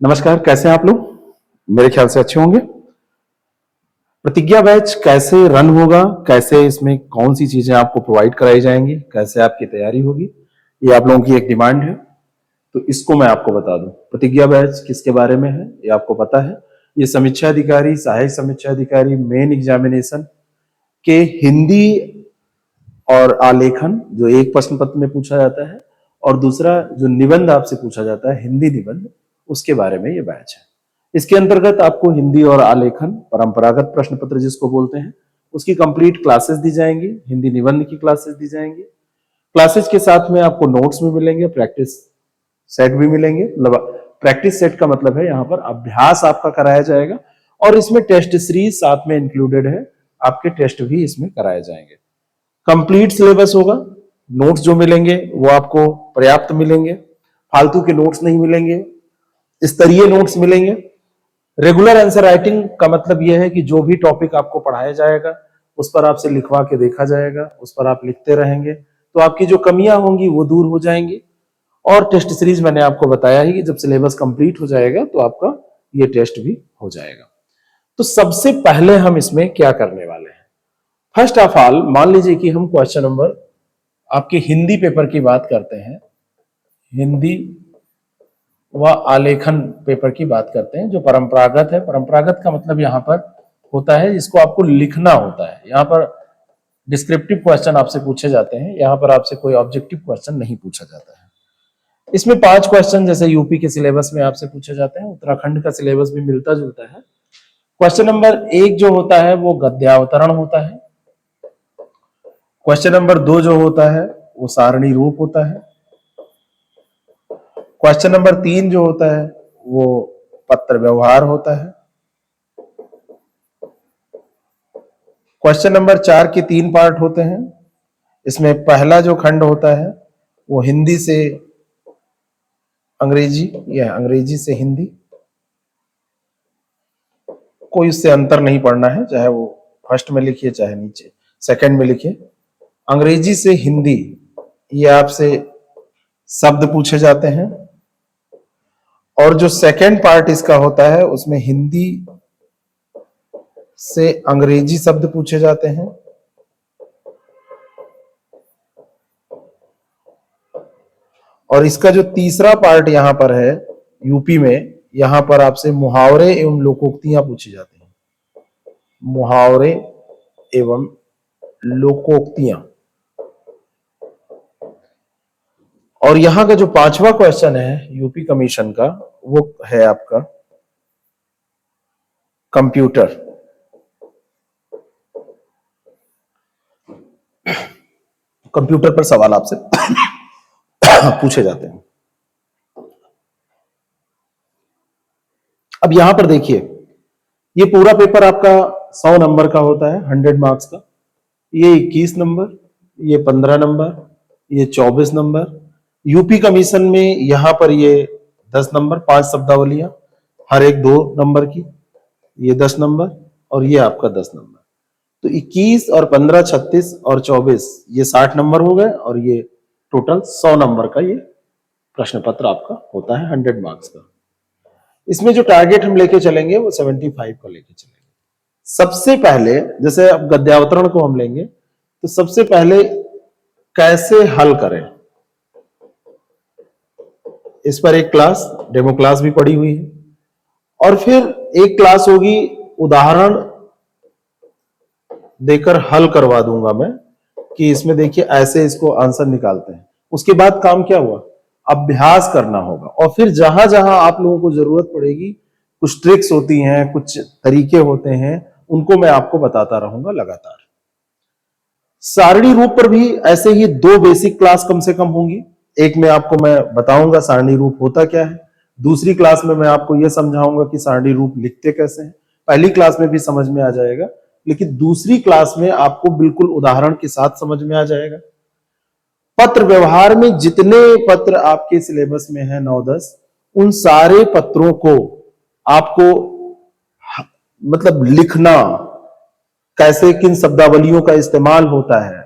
नमस्कार, कैसे हैं आप लोग? मेरे ख्याल से अच्छे होंगे। प्रतिज्ञा बैच कैसे रन होगा, कैसे इसमें कौन सी चीजें आपको प्रोवाइड कराई जाएंगी, कैसे आपकी तैयारी होगी, ये आप लोगों की एक डिमांड है। तो इसको मैं आपको बता दूं, प्रतिज्ञा बैच किसके बारे में है ये आपको पता है। ये समीक्षा अधिकारी, सहायक समीक्षा अधिकारी, मेन एग्जामिनेशन के हिंदी और आलेखन जो एक प्रश्न पत्र में पूछा जाता है, और दूसरा जो निबंध आपसे पूछा जाता है हिंदी निबंध, उसके बारे में ये बैच है। इसके अंतर्गत आपको हिंदी और आलेखन परंपरागत प्रश्न पत्र जिसको बोलते हैं उसकी कंप्लीट क्लासेस दी जाएंगी, हिंदी निबंध की क्लासेस दी जाएंगी। क्लासेस के साथ में आपको नोट्स भी मिलेंगे, प्रैक्टिस सेट भी मिलेंगे। मतलब प्रैक्टिस सेट का मतलब है यहाँ पर अभ्यास आपका कराया जाएगा, और इसमें टेस्ट सीरीज साथ में इंक्लूडेड है, आपके टेस्ट भी इसमें कराए जाएंगे। कंप्लीट सिलेबस होगा, नोट्स जो मिलेंगे वो आपको पर्याप्त मिलेंगे, फालतू के नोट्स नहीं मिलेंगे, स्तरीय नोट्स मिलेंगे। रेगुलर आंसर राइटिंग का मतलब यह है कि जो भी टॉपिक आपको पढ़ाया जाएगा उस पर आपसे लिखवा के देखा जाएगा, उस पर आप लिखते रहेंगे तो आपकी जो कमियां होंगी वो दूर हो जाएंगी। और टेस्ट सीरीज मैंने आपको बताया ही कि जब सिलेबस कंप्लीट हो जाएगा तो आपका ये टेस्ट भी हो जाएगा। तो सबसे पहले हम इसमें क्या करने वाले हैं, फर्स्ट ऑफ ऑल मान लीजिए कि हम क्वेश्चन नंबर आपके हिंदी पेपर की बात करते हैं, हिंदी व आलेखन पेपर की बात करते हैं जो परंपरागत है। परंपरागत का मतलब यहाँ पर होता है इसको आपको लिखना होता है। यहाँ पर डिस्क्रिप्टिव क्वेश्चन आपसे पूछे जाते हैं, यहाँ पर आपसे कोई ऑब्जेक्टिव क्वेश्चन नहीं पूछा जाता है। इसमें 5 क्वेश्चन जैसे यूपी के सिलेबस में आपसे पूछे जाते हैं, उत्तराखंड का सिलेबस भी मिलता जुलता है। क्वेश्चन नंबर 1 जो होता है वो गद्यावतरण होता है। क्वेश्चन नंबर 2 जो होता है वो सारणी रूप होता है। क्वेश्चन नंबर 3 जो होता है वो पत्र व्यवहार होता है। क्वेश्चन नंबर 4 के 3 पार्ट होते हैं। इसमें पहला जो खंड होता है वो हिंदी से अंग्रेजी या अंग्रेजी से हिंदी, कोई उससे अंतर नहीं पड़ना है, चाहे वो फर्स्ट में लिखिए चाहे नीचे सेकंड में लिखिए। अंग्रेजी से हिंदी ये आपसे शब्द पूछे जाते हैं, और जो सेकंड पार्ट इसका होता है उसमें हिंदी से अंग्रेजी शब्द पूछे जाते हैं, और इसका जो तीसरा पार्ट यहां पर है यूपी में, यहां पर आपसे मुहावरे एवं लोकोक्तियां पूछी जाती हैं। मुहावरे एवं लोकोक्तियां। और यहां का जो 5वां क्वेश्चन है यूपी कमीशन का वो है आपका कंप्यूटर। कंप्यूटर पर सवाल आपसे पूछे जाते हैं। अब यहां पर देखिए, ये पूरा पेपर आपका 100 नंबर का होता है, 100 मार्क्स का। ये 21 नंबर, ये 15 नंबर, ये 24 नंबर। यूपी कमीशन में यहां पर ये 10 नंबर, 5 शब्दावलियां हर एक 2 नंबर की, ये 10 नंबर, और ये आपका 10 नंबर। तो 21 और 15, 36 और 24 ये 60 नंबर हो गए, और ये टोटल 100 नंबर का ये प्रश्न पत्र आपका होता है 100 मार्क्स का। इसमें जो टारगेट हम लेके चलेंगे वो 75 का लेके चलेंगे। सबसे पहले जैसे अब गद्यावतरण को हम लेंगे तो सबसे पहले कैसे हल करें, इस पर एक क्लास डेमो क्लास भी पड़ी हुई है, और फिर एक क्लास होगी उदाहरण देकर हल करवा दूंगा मैं कि इसमें देखिए ऐसे इसको आंसर निकालते हैं। उसके बाद काम क्या हुआ, अभ्यास करना होगा, और फिर जहां जहां आप लोगों को जरूरत पड़ेगी, कुछ ट्रिक्स होती हैं, कुछ तरीके होते हैं, उनको मैं आपको बताता रहूंगा लगातार। सारणी रूप पर भी ऐसे ही 2 बेसिक क्लास कम से कम होंगी। एक में आपको मैं बताऊंगा सारणी रूप होता क्या है, दूसरी क्लास में मैं आपको यह समझाऊंगा कि सारणी रूप लिखते कैसे हैं। पहली क्लास में भी समझ में आ जाएगा, लेकिन दूसरी क्लास में आपको बिल्कुल उदाहरण के साथ समझ में आ जाएगा। पत्र व्यवहार में जितने पत्र आपके सिलेबस में है 9-10, उन सारे पत्रों को आपको मतलब लिखना, कैसे किन शब्दावलियों का इस्तेमाल होता है,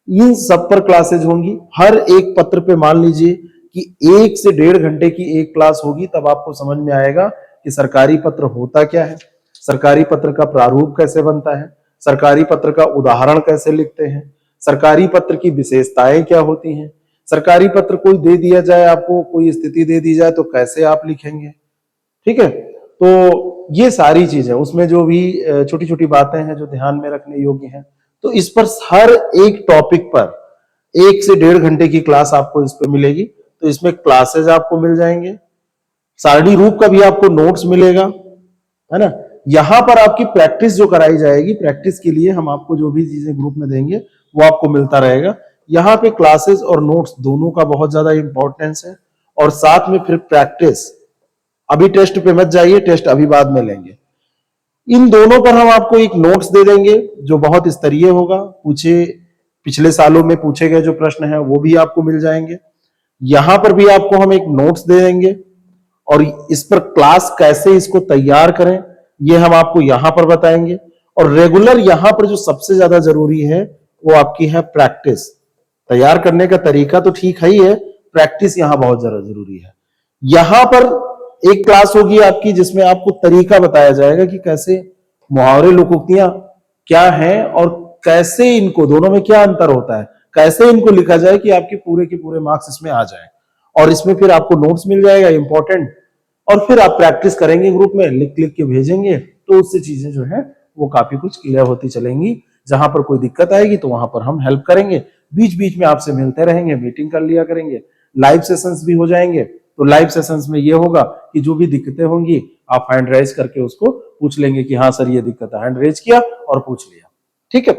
इन सब पर क्लासेज होंगी। हर एक पत्र पे मान लीजिए कि 1 से 1.5 घंटे की एक क्लास होगी, तब आपको समझ में आएगा कि सरकारी पत्र होता क्या है, सरकारी पत्र का प्रारूप कैसे बनता है, सरकारी पत्र का उदाहरण कैसे लिखते हैं, सरकारी पत्र की विशेषताएं क्या होती हैं, सरकारी पत्र कोई दे दिया जाए, आपको कोई स्थिति दे दी जाए तो कैसे आप लिखेंगे। ठीक है, तो ये सारी चीजें उसमें जो भी छोटी छोटी बातें हैं जो ध्यान में रखने योग्य हैं, तो इस पर हर एक टॉपिक पर 1 से 1.5 घंटे की क्लास आपको इस पे मिलेगी। तो इसमें क्लासेस आपको मिल जाएंगे, सारणी रूप का भी आपको नोट्स मिलेगा, है ना। यहां पर आपकी प्रैक्टिस जो कराई जाएगी, प्रैक्टिस के लिए हम आपको जो भी चीजें ग्रुप में देंगे वो आपको मिलता रहेगा। यहाँ पे क्लासेस और नोट्स दोनों का बहुत ज्यादा इंपॉर्टेंस है, और साथ में फिर प्रैक्टिस। अभी टेस्ट पे मत जाइए, टेस्ट अभी बाद में लेंगे। इन दोनों पर हम आपको एक नोट्स दे देंगे जो बहुत स्तरीय होगा, पिछले सालों में पूछे गए जो प्रश्न है वो भी आपको मिल जाएंगे। यहां पर भी आपको हम एक नोट्स दे देंगे, और इस पर क्लास कैसे इसको तैयार करें ये हम आपको यहां पर बताएंगे। और रेगुलर यहां पर जो सबसे ज्यादा जरूरी है वो आपकी है प्रैक्टिस। तैयार करने का तरीका तो ठीक है, प्रैक्टिस यहां बहुत ज्यादा जरूरी है। यहां पर एक क्लास होगी आपकी जिसमें आपको तरीका बताया जाएगा कि कैसे मुहावरे लोकोक्तियां क्या हैं और कैसे इनको दोनों में क्या अंतर होता है, कैसे इनको लिखा जाए कि आपके पूरे के पूरे मार्क्स इसमें आ जाए। और इसमें फिर आपको नोट्स मिल जाएगा इंपॉर्टेंट, और फिर आप प्रैक्टिस करेंगे ग्रुप में, लिख लिख के भेजेंगे, तो उससे चीजें जो है वो काफी कुछ क्लियर होती चलेंगी। जहां पर कोई दिक्कत आएगी तो वहां पर हम हेल्प करेंगे, बीच बीच में आपसे मिलते रहेंगे, मीटिंग कर लिया करेंगे, लाइव सेशंस भी हो जाएंगे। तो लाइव सेशंस में ये होगा कि जो भी दिक्कतें होंगी आप हैंड रेज करके उसको पूछ लेंगे कि हाँ सर ये दिक्कत है, हैंड रेज किया और पूछ लिया। ठीक है,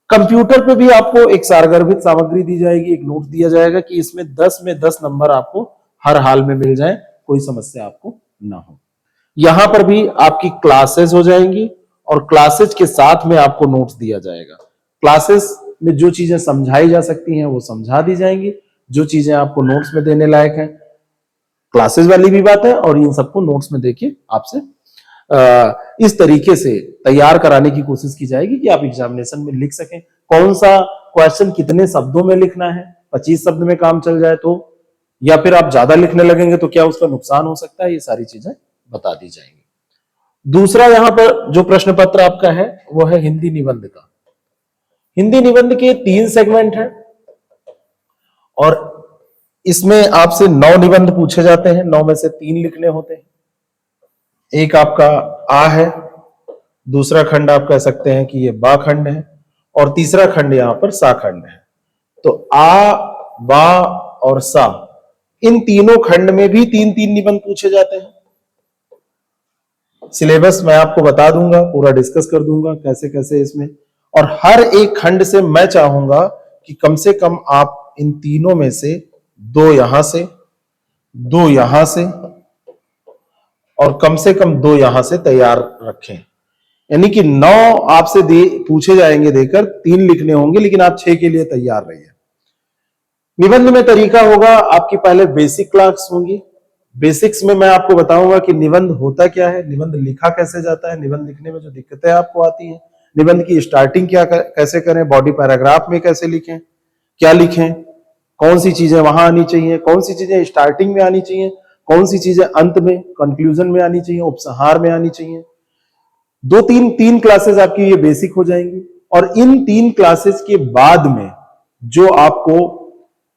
कंप्यूटर पे भी आपको एक सारगर्भित सामग्री दी जाएगी, एक नोट दिया जाएगा कि इसमें 10 में 10 नंबर आपको हर हाल में मिल जाए, कोई समस्या आपको ना हो। यहां पर भी आपकी क्लासेस हो जाएंगी, और क्लासेस के साथ में आपको नोट्स दिया जाएगा। क्लासेस में जो चीजें समझाई जा सकती हैं वो समझा दी जाएंगी, जो चीजें आपको नोट्स में देने लायक हैं क्लासेस वाली भी बात है, और इन सबको नोट्स में देके आपसे इस तरीके से तैयार कराने की कोशिश की जाएगी कि आप एग्जामिनेशन में लिख सकें। कौन सा क्वेश्चन कितने शब्दों में लिखना है, 25 शब्द में काम चल जाए तो, या फिर आप ज्यादा लिखने लगेंगे तो क्या उसका नुकसान हो सकता है, ये सारी चीजें बता दी जाएंगी। दूसरा यहां पर जो प्रश्न पत्र आपका है वो है हिंदी निबंध का। हिंदी निबंध के 3 सेगमेंट हैं, और इसमें आपसे 9 निबंध पूछे जाते हैं, 9 में से 3 लिखने होते हैं। एक आपका आ है, दूसरा खंड आप कह सकते हैं कि ये बा खंड है, और तीसरा खंड यहां पर सा खंड है। तो आ, बा और सा, इन तीनों खंड में भी 3-3 निबंध पूछे जाते हैं। सिलेबस मैं आपको बता दूंगा, पूरा डिस्कस कर दूंगा कैसे कैसे इसमें, और हर एक खंड से मैं चाहूंगा कि कम से कम आप इन तीनों में से 2 यहां से, 2 यहां से, और कम से कम 2 यहां से तैयार रखें। यानी कि 9 आपसे पूछे जाएंगे देकर, 3 लिखने होंगे, लेकिन आप 6 के लिए तैयार रहिए। निबंध में तरीका होगा, आपकी पहले बेसिक क्लास होंगी। बेसिक्स में मैं आपको बताऊंगा कि निबंध होता क्या है, निबंध लिखा कैसे जाता है, निबंध लिखने में जो दिक्कतें आपको आती हैं, निबंध की स्टार्टिंग कैसे करें, बॉडी पैराग्राफ में कैसे लिखें, क्या लिखें, कौन सी चीजें वहां आनी चाहिए, कौन सी चीजें स्टार्टिंग में आनी चाहिए, कौन सी चीजें अंत में कंक्लूजन में आनी चाहिए, उपसंहार में आनी चाहिए। 2-3 क्लासेस आपकी ये बेसिक हो जाएंगी, और इन 3 क्लासेस के बाद में जो आपको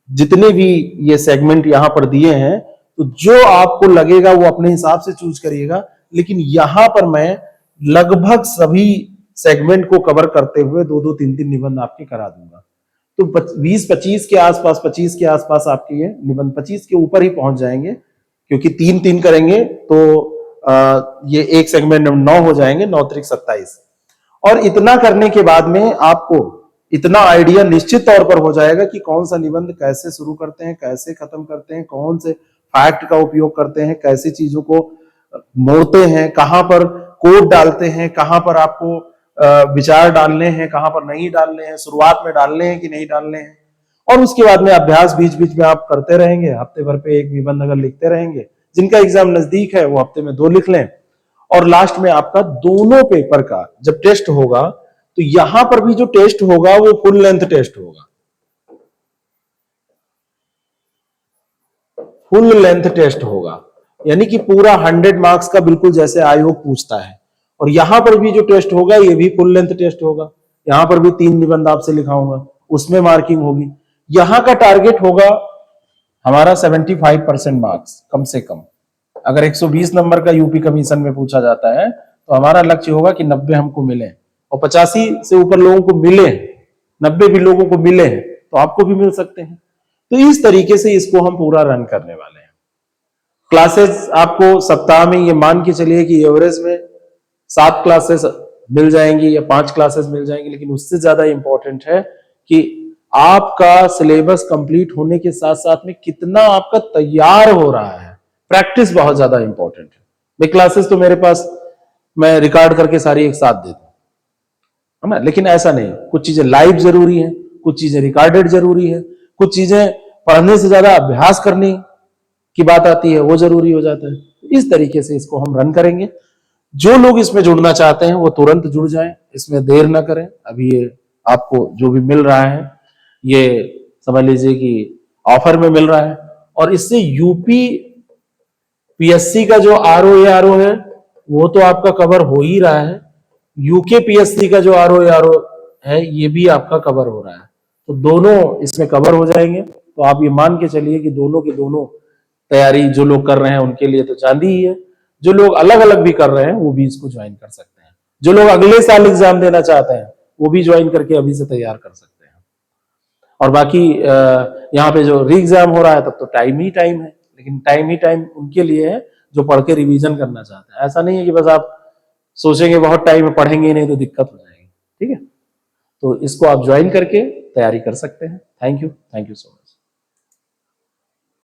जितने भी ये सेगमेंट यहां पर दिए हैं, तो जो आपको लगेगा वो अपने हिसाब से चूज करिएगा, लेकिन यहां पर मैं लगभग सभी सेगमेंट को कवर करते हुए 2-2, 3-3 निबंध आपके करा दूंगा। तो 20-25 के आसपास, 25 के आसपास आपके ये निबंध, 25 के ऊपर ही पहुंच जाएंगे, क्योंकि 3-3 करेंगे तो ये एक सेगमेंट में 9 हो जाएंगे, 9 त्रिक 27। और इतना करने के बाद में आपको इतना आइडिया निश्चित तौर पर हो जाएगा कि कौन सा निबंध कैसे शुरू करते हैं, कैसे खत्म करते हैं, कौन से फैक्ट का उपयोग करते हैं, कैसे चीजों को मोड़ते हैं, कहां पर कोड डालते हैं, कहां पर आपको विचार डालने हैं, कहां पर नहीं डालने हैं, शुरुआत में डालने हैं कि नहीं डालने हैं। और उसके बाद में अभ्यास बीच बीच में आप करते रहेंगे, हफ्ते भर पे एक निबंध अगर लिखते रहेंगे, जिनका एग्जाम नजदीक है वो हफ्ते में 2 लिख लें, और लास्ट में आपका दोनों पेपर का जब टेस्ट होगा तो यहां पर भी जो टेस्ट होगा वो फुल लेंथ टेस्ट होगा। फुल लेंथ टेस्ट होगा, यानी कि पूरा 100 मार्क्स का, बिल्कुल जैसे आयोग पूछता है। और यहां पर भी जो टेस्ट होगा ये भी फुल लेंथ टेस्ट होगा। यहां पर भी 3 निबंध आपसे लिखाऊंगा, उसमें मार्किंग होगी। यहां का टारगेट होगा हमारा 75% मार्क्स कम से कम। अगर 120 नंबर का यूपी कमीशन में पूछा जाता है तो हमारा लक्ष्य होगा कि 90 हमको मिले, और 85 से ऊपर लोगों को मिले, 90 भी लोगों को मिले हैं तो आपको भी मिल सकते हैं। तो इस तरीके से इसको हम पूरा रन करने वाले हैं। क्लासेस आपको सप्ताह में ये मान के चलिए कि एवरेज में 7 क्लासेस मिल जाएंगी या 5 क्लासेस मिल जाएंगी, लेकिन उससे ज्यादा इंपॉर्टेंट है कि आपका सिलेबस कंप्लीट होने के साथ साथ में कितना आपका तैयार हो रहा है। प्रैक्टिस बहुत ज्यादा इंपॉर्टेंट है। मैं क्लासेस तो मेरे पास मैं रिकॉर्ड करके सारी एक साथ देता हूं, है ना, लेकिन ऐसा नहीं, कुछ चीजें लाइव जरूरी है, कुछ चीजें रिकॉर्डेड जरूरी है, कुछ चीजें पढ़ने से ज्यादा अभ्यास करने की बात आती है वो जरूरी हो जाता है। इस तरीके से इसको हम रन करेंगे। जो लोग इसमें जुड़ना चाहते हैं वो तुरंत जुड़ जाएं, इसमें देर ना करें। अभी ये आपको जो भी मिल रहा है ये समझ लीजिए कि ऑफर में मिल रहा है, और इससे यूपी पीएससी का जो आरओ है वो तो आपका कवर हो ही रहा है, यूके पीएससी का जो आरओ है ये भी आपका कवर हो रहा है। तो दोनों इसमें कवर हो जाएंगे। तो आप ये मान के चलिए कि दोनों के दोनों तैयारी जो लोग कर रहे हैं उनके लिए तो चांदी ही है। जो लोग अलग अलग भी कर रहे हैं वो भी इसको ज्वाइन कर सकते हैं। जो लोग अगले साल एग्जाम देना चाहते हैं वो भी ज्वाइन करके अभी से तैयार कर सकते हैं। और बाकी यहाँ पे जो री एग्जाम हो रहा है तब तो टाइम ही टाइम है, लेकिन टाइम ही टाइम उनके लिए है जो पढ़ के रिवीजन करना चाहते हैं। ऐसा नहीं है कि बस आप सोचेंगे बहुत टाइम है पढ़ेंगे ही नहीं तो दिक्कत हो जाएगी। ठीक है, तो इसको आप ज्वाइन करके तैयारी कर सकते हैं। Thank you so much.